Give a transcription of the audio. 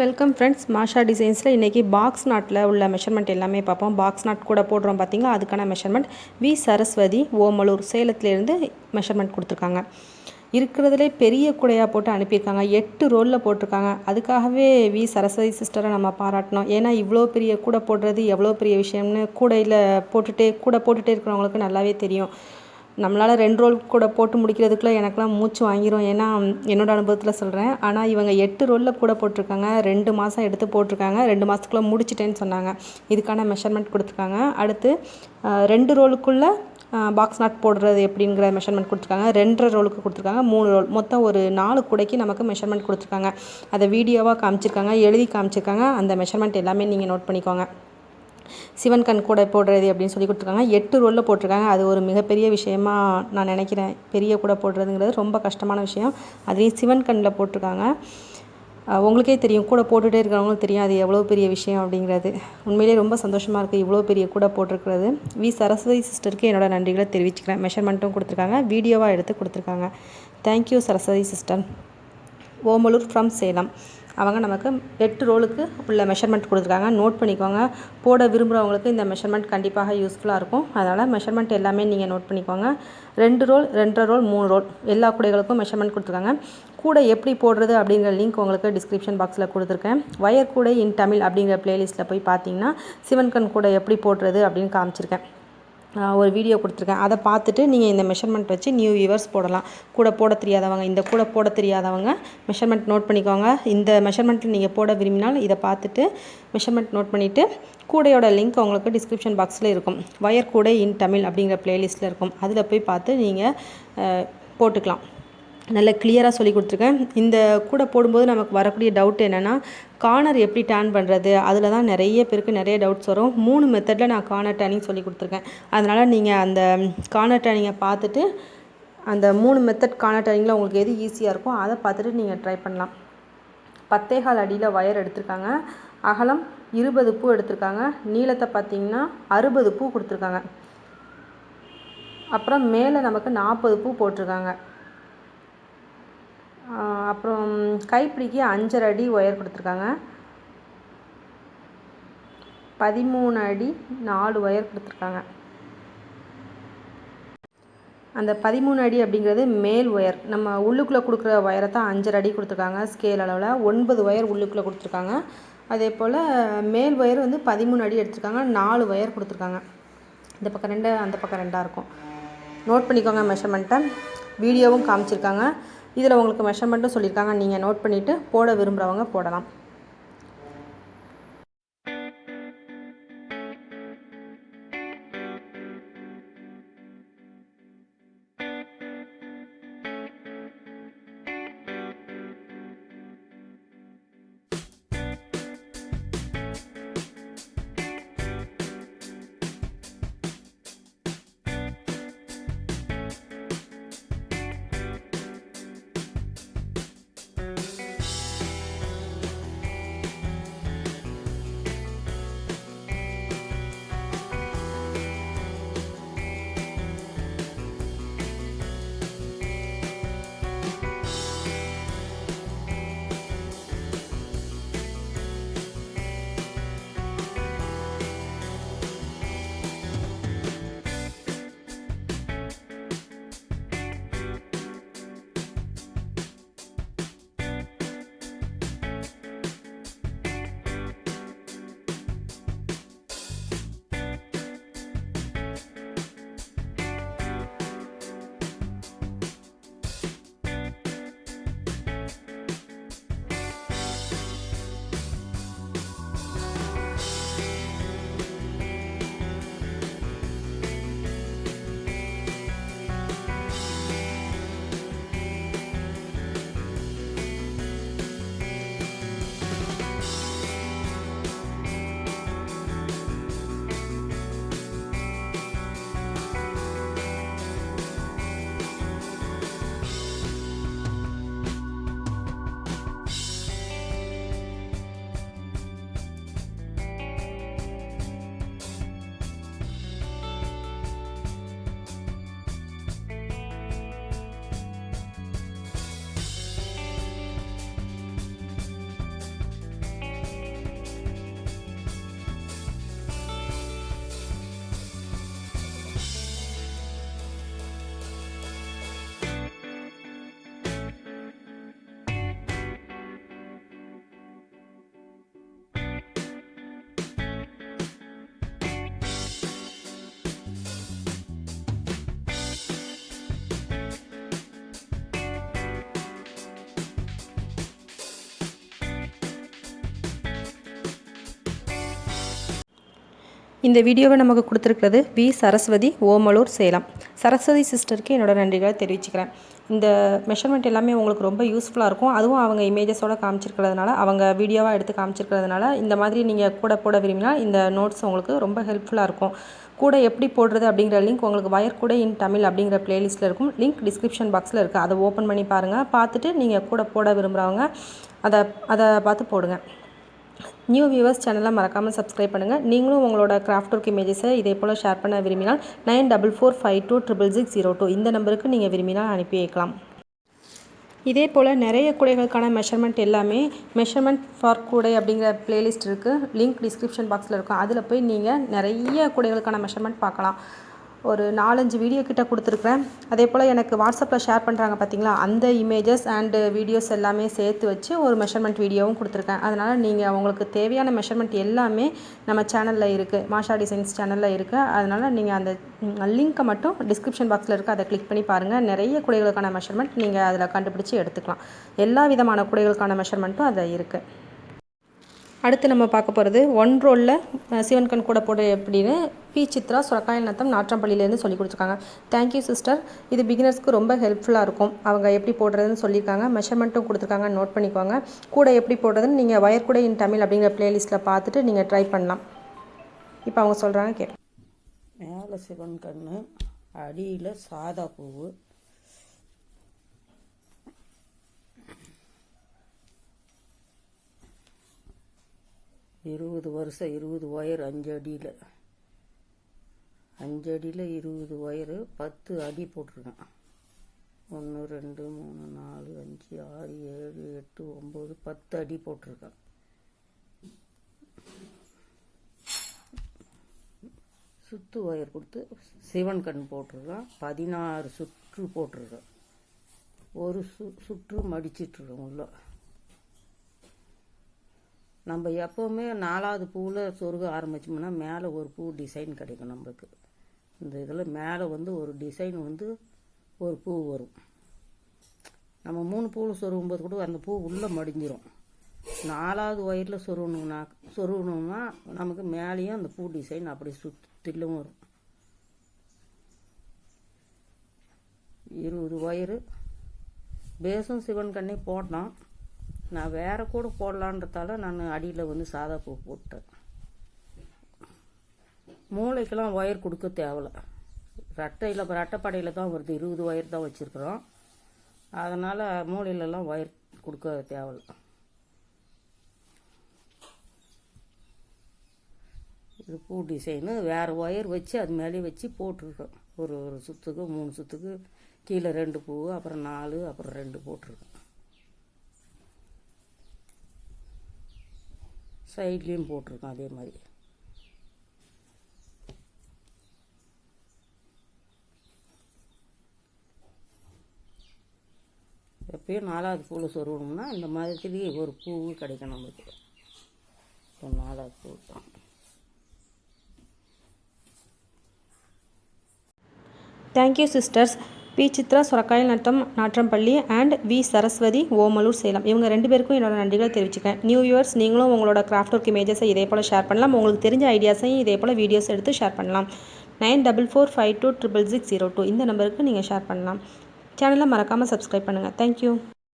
Welcome friends, மாஷா டிசைன்ஸில் இன்றைக்கி box நாட்டில் உள்ள மெஷர்மெண்ட் எல்லாமே பார்ப்போம். பாக்ஸ் நாட் கூட போடுறோம் பார்த்திங்களா, அதுக்கான மெஷர்மெண்ட் வி சரஸ்வதி ஓமலூர் சேலத்துலேருந்து மெஷர்மெண்ட் கொடுத்துருக்காங்க. இருக்கிறதுலே பெரிய கூடையாக போட்டு அனுப்பியிருக்காங்க. 8 ரோலில் போட்டிருக்காங்க. அதுக்காகவே வி சரஸ்வதி சிஸ்டரை நம்ம பாராட்டணும். ஏன்னா இவ்வளோ பெரிய கூடை போடுறது எவ்வளோ பெரிய விஷயம்னு கூடையில் போட்டுகிட்டே இருக்கிறவங்களுக்கு நல்லாவே தெரியும். நம்மளால் 2 ரோல் கூட போட்டு முடிக்கிறதுக்குள்ளே எனக்கெலாம் மூச்சு வாங்கிரும். ஏன்னா என்னோடய அனுபவத்தில் சொல்கிறேன். ஆனால் இவங்க 8 ரோலில் கூட போட்டிருக்காங்க. 2 மாதம் எடுத்து போட்டிருக்காங்க. 2 மாதத்துக்குள்ளே முடிச்சிட்டேன்னு சொன்னாங்க. இதுக்கான மெஷர்மெண்ட் கொடுத்துருக்காங்க. அடுத்து 2 ரோலுக்குள்ளே பாக்ஸ் நாட் போடுறது எப்படிங்கிற மெஷர்மெண்ட் கொடுத்துருக்காங்க. 2.5 ரோலுக்கு கொடுத்துருக்காங்க. 3 ரோல், மொத்தம் ஒரு 4 கூடைக்கு நமக்கு மெஷர்மெண்ட் கொடுத்துருக்காங்க. அதை வீடியோவாக காமிச்சிருக்காங்க, எழுதி காமிச்சிருக்காங்க. அந்த மெஷர்மெண்ட் எல்லாமே நீங்கள் நோட் பண்ணிக்கோங்க. சிவன் கண் கூட போடுறது அப்படின்னு சொல்லி கொடுத்துருக்காங்க. 8 ரோலில் போட்டிருக்காங்க. அது ஒரு மிகப்பெரிய விஷயமா நான் நினைக்கிறேன். பெரிய கூட போடுறதுங்கிறது ரொம்ப கஷ்டமான விஷயம். அதுலேயும் சிவன் கண்ணில் போட்டிருக்காங்க. உங்களுக்கே தெரியும், கூட போட்டுகிட்டே இருக்கிறவங்களும் தெரியும் அது எவ்வளோ பெரிய விஷயம் அப்படிங்கிறது. உண்மையிலேயே ரொம்ப சந்தோஷமாக இருக்குது இவ்வளோ பெரிய கூட போட்டிருக்கிறது. வி சரஸ்வதி சிஸ்டருக்கு என்னோடய நன்றிகளை தெரிவிச்சுக்கிறேன். மெஷர்மெண்ட்டும் கொடுத்துருக்காங்க, வீடியோவாக எடுத்து கொடுத்துருக்காங்க. Thank you Saraswati sister. Omalur from Salem. அவங்க நமக்கு 8 ரோலுக்கு உள்ள மெஷர்மெண்ட் கொடுத்துருக்காங்க. நோட் பண்ணிக்கோங்க. போட விரும்புகிறவங்களுக்கு இந்த மெஷர்மெண்ட் கண்டிப்பாக யூஸ்ஃபுல்லாக இருக்கும். அதனால் மெஷர்மெண்ட் எல்லாமே நீங்கள் நோட் பண்ணிக்கோங்க. 2 ரோல், 2.5 ரோல், 3 ரோல் எல்லா கூடைகளுக்கும் மெஷர்மெண்ட் கொடுத்துருக்காங்க. கூடை எப்படி போடுறது அப்படிங்கிற லிங்க் உங்களுக்கு டிஸ்கிரிப்ஷன் பாக்ஸில் கொடுத்துருக்கேன். வயர் கூடை இன் தமிழ் அப்படிங்கிற பிளேலிஸ்ட்டில் போய் பார்த்தீங்கன்னா சிவன்கண் கூடை எப்படி போடுறது அப்படின்னு காமிச்சிருக்கேன். ஒரு வீடியோ கொடுத்துருக்கேன். அதை பார்த்துட்டு நீங்கள் இந்த மெஷர்மெண்ட் வச்சு நியூ வியூவர்ஸ் போடலாம். கூட போட தெரியாதவங்க, இந்த கூட போட தெரியாதவங்க மெஷர்மெண்ட் நோட் பண்ணிக்கோங்க. இந்த மெஷர்மெண்ட்டில் நீங்கள் போட விரும்பினால் இதை பார்த்துட்டு மெஷர்மெண்ட் நோட் பண்ணிவிட்டு கூடையோட லிங்க் உங்களுக்கு டிஸ்கிரிப்ஷன் பாக்ஸில் இருக்கும். வயர் கூடை இன் தமிழ் அப்படிங்கிற பிளேலிஸ்ட்டில் இருக்கும். அதில் போய் பார்த்து நீங்கள் போட்டுக்கலாம். நல்ல கிளியராக சொல்லி கொடுத்துருக்கேன். இந்த கூட போடும்போது நமக்கு வரக்கூடிய டவுட் என்னென்னா, கார்னர் எப்படி டேர்ன் பண்ணுறது, அதில் தான் நிறைய பேருக்கு நிறைய டவுட்ஸ் வரும். 3 மெத்தடில் நான் கார்னர் டேர்னிங் சொல்லி கொடுத்துருக்கேன். அதனால் நீங்கள் அந்த கார்னர் டேர்னிங்கை பார்த்துட்டு அந்த 3 மெத்தட் கார்னர் டேர்னிங்கில் உங்களுக்கு எது ஈஸியாக இருக்கும் அதை பார்த்துட்டு நீங்கள் ட்ரை பண்ணலாம். 10.25 அடியில் வயர் எடுத்திருக்காங்க. அகலம் 20 பூ எடுத்திருக்காங்க. நீளத்தை பார்த்திங்கன்னா 60 பூ கொடுத்துருக்காங்க. அப்புறம் மேலே நமக்கு 40 பூ போட்டிருக்காங்க. அப்புறம் கைப்பிடிக்கு 5.5 அடி ஒயர் கொடுத்துருக்காங்க. 13 அடி 4 ஒயர் கொடுத்துருக்காங்க. அந்த 13 அடி அப்படிங்கிறது மேல் ஒயர். நம்ம உள்ளுக்குள்ளே கொடுக்குற ஒயரை தான் 5.5 அடி கொடுத்துருக்காங்க. ஸ்கேல் அளவில் 9 ஒயர் உள்ளுக்குள்ளே கொடுத்துருக்காங்க. அதே போல் மேல் ஒயர் வந்து 13 அடி எடுத்துருக்காங்க. 4 ஒயர் கொடுத்துருக்காங்க. இந்த பக்கம் 2, அந்த பக்கம் 2 இருக்கும். நோட் பண்ணிக்கோங்க மெஷர்மெண்ட்டை. வீடியோவும் காமிச்சிருக்காங்க. இதில் உங்களுக்கு மெஷர்மெண்ட்டும் சொல்லியிருக்காங்க. நீங்கள் நோட் பண்ணிவிட்டு போட விரும்புகிறவங்க போடலாம். இந்த வீடியோவை நமக்கு கொடுத்துருக்கிறது வி சரஸ்வதி, ஓமலூர், சேலம். சரஸ்வதி சிஸ்டருக்கு என்னோட நன்றிகளை தெரிவிச்சுக்கிறேன். இந்த மெஷர்மெண்ட் எல்லாமே உங்களுக்கு ரொம்ப யூஸ்ஃபுல்லாக இருக்கும். அதுவும் அவங்க இமேஜஸோடு காமிச்சிருக்கிறதுனால, அவங்க வீடியோவாக எடுத்து காமிச்சிருக்கிறதுனால, இந்த மாதிரி நீங்கள் கூட போட விரும்பினா இந்த நோட்ஸ் உங்களுக்கு ரொம்ப ஹெல்ப்ஃபுல்லாக இருக்கும். கூட எப்படி போடுறது அப்படிங்கிற லிங்க் உங்களுக்கு வயர் கூட இன் தமிழ் அப்படிங்கிற பிளேலிஸ்ட்டில் இருக்கும். லிங்க் டிஸ்கிரிப்ஷன் பாக்ஸில் இருக்குது. அதை ஓப்பன் பண்ணி பாருங்கள். பார்த்துட்டு நீங்கள் கூட போட விரும்புகிறவங்க அதை பார்த்து போடுங்க. நியூ வியூவர்ஸ் சேனலை மறக்காமல் சப்ஸ்கிரைப் பண்ணுங்கள். நீங்களும் உங்களோட கிராஃப்ட் ஒர்க் இமேஜஸை இதே போல் ஷேர் பண்ண விரும்பினால் 9445266602 இந்த நம்பருக்கு நீங்கள் விரும்பினால் அனுப்பி வைக்கலாம். இதே போல் நிறைய கூடைகளுக்கான மெஷர்மெண்ட் எல்லாமே மெஷர்மெண்ட் ஃபார் கூடை அப்படிங்கிற பிளேலிஸ்ட் இருக்குது. லிங்க் டிஸ்கிரிப்ஷன் பாக்ஸில் இருக்கும். அதில் போய் நீங்கள் நிறைய கூடைகளுக்கான மெஷர்மெண்ட் பார்க்கலாம். ஒரு 4-5 வீடியோ கிட்ட கொடுத்துருக்குறேன். அதே போல் எனக்கு வாட்ஸ்அப்பில் ஷேர் பண்ணுறாங்க பார்த்தீங்களா, அந்த இமேஜஸ் அண்டு வீடியோஸ் எல்லாமே சேர்த்து வச்சு ஒரு மெஷர்மெண்ட் வீடியோவும் கொடுத்துருக்கேன். அதனால் நீங்கள் உங்களுக்கு தேவையான மெஷர்மெண்ட் எல்லாமே நம்ம சேனலில் இருக்குது, மாஷா டிசைன்ஸ் சேனலில் இருக்குது. அதனால் நீங்கள் அந்த லிங்க்கை மட்டும் டிஸ்கிரிப்ஷன் பாக்ஸில் இருக்குது, அதை கிளிக் பண்ணி பாருங்கள். நிறைய குடைகளுக்கான மெஷர்மெண்ட் நீங்கள் அதில் கண்டுபிடிச்சி எடுத்துக்கலாம். எல்லா விதமான குடைகளுக்கான மெஷர்மெண்ட்டும் அதில் இருக்குது. அடுத்து நம்ம பார்க்க போகிறது 1 ரோலில் சிவன் கண் கூட போட எப்படின்னு பி சித்ரா, சுரக்காயில் நத்தம், நாற்றம்பள்ளியிலேருந்து சொல்லி கொடுத்துருக்காங்க. Thank you sister. இது பிகினர்ஸ்க்கு ரொம்ப ஹெல்ப்ஃபுல்லாக இருக்கும். அவங்க எப்படி போடுறதுன்னு சொல்லியிருக்காங்க, மெஷர்மெண்ட்டும் கொடுத்துருக்காங்க, நோட் பண்ணிக்கோங்க. கூட எப்படி போடுறதுன்னு நீங்கள் வயர் கூட இன் தமிழ் அப்படிங்கிற பிளேலிஸ்ட்டில் பார்த்துட்டு நீங்கள் ட்ரை பண்ணலாம். இப்போ அவங்க சொல்கிறாங்க கேட்போம். மேலே சிவன் கண், அடியில் சாதா பூவு, இருபது வருஷம் 20 ஒயர் 5 அடியில் 20 ஒயரு 10 அடி போட்டிருக்கேன். 1 2 3 4 5 6 7 8 9 10 அடி போட்டிருக்கேன். சுத்து ஒயர் கொடுத்து சிவன் கண் போட்டிருக்கேன். 16 சுற்று போட்டிருக்கேன். ஒரு சுற்று மடிச்சிட்ருக்கேன் உள்ள. நம்ம எப்போவுமே 4வது பூவில் சொருக ஆரம்பிச்சோம்னா மேலே ஒரு பூ டிசைன் கிடைக்கும் நம்மளுக்கு. இந்த இதில் மேலே ஒரு டிசைன் ஒரு பூ வரும். நம்ம 3 பூவில் சொருகும்போது கூட அந்த பூ உள்ளே மடிஞ்சிரும். 4வது ஒயரில் சொருகணும்னா நமக்கு மேலேயும் அந்த பூ டிசைன் அப்படி சுற்றிலும் வரும். 20 ஒயரு பேஸும் சிவன் கண்ணே போட்டோம். நான் வேறு கூட போடலான்றதால நான் அடியில் சாதா பூ போட்டேன். மூளைக்கெல்லாம் ஒயர் கொடுக்க தேவையில்ல. ரெட்டைப்படையில் தான் வருது. 20 ஒயர் தான் வச்சுருக்குறோம். அதனால் மூளையிலலாம் ஒயர் கொடுக்க தேவையில்ல. இது பூ டிசைனு வேறு ஒயர் வச்சு அது மேலே வச்சு போட்டிருக்கோம். ஒரு சுற்றுக்கு 3 சுற்றுக்கு கீழே 2 பூ, அப்புறம் 4, அப்புறம் 2 போட்டிருக்கோம். சைட்லேயும் போட்டிருக்கோம் அதே மாதிரி. எப்பயும் 4வது பூவில் சொருகணும்னா இந்த மாதிரி ஒரு பூ கிடைக்கும் நம்மளுக்கு. 4வது பூ தான். Thank you sisters. பி சித்ரா, சுரக்காயில் நத்தம், நாற்றம்பள்ளி அண்ட் வி சரஸ்வதி, ஓமலூர், சேலம். இவங்க 2 பேருக்கும் என்னோட நன்றிகளை தெரிவிச்சுக்கிறேன். நியூ வியூவர்ஸ், நீங்களும் உங்களோட கிராஃப்ட் ஒர்க் இமேஜஸை இதே போல் ஷேர் பண்ணலாம். உங்களுக்கு தெரிஞ்ச ஐடியாஸையும் இதே போல் வீடியோஸ் எடுத்து ஷேர் பண்ணலாம். 9445266602 இந்த நம்பருக்கு நீங்கள் ஷேர் பண்ணலாம். சேனலை மறக்காமல் சப்ஸ்கிரைப் பண்ணுங்கள். தேங்க்யூ.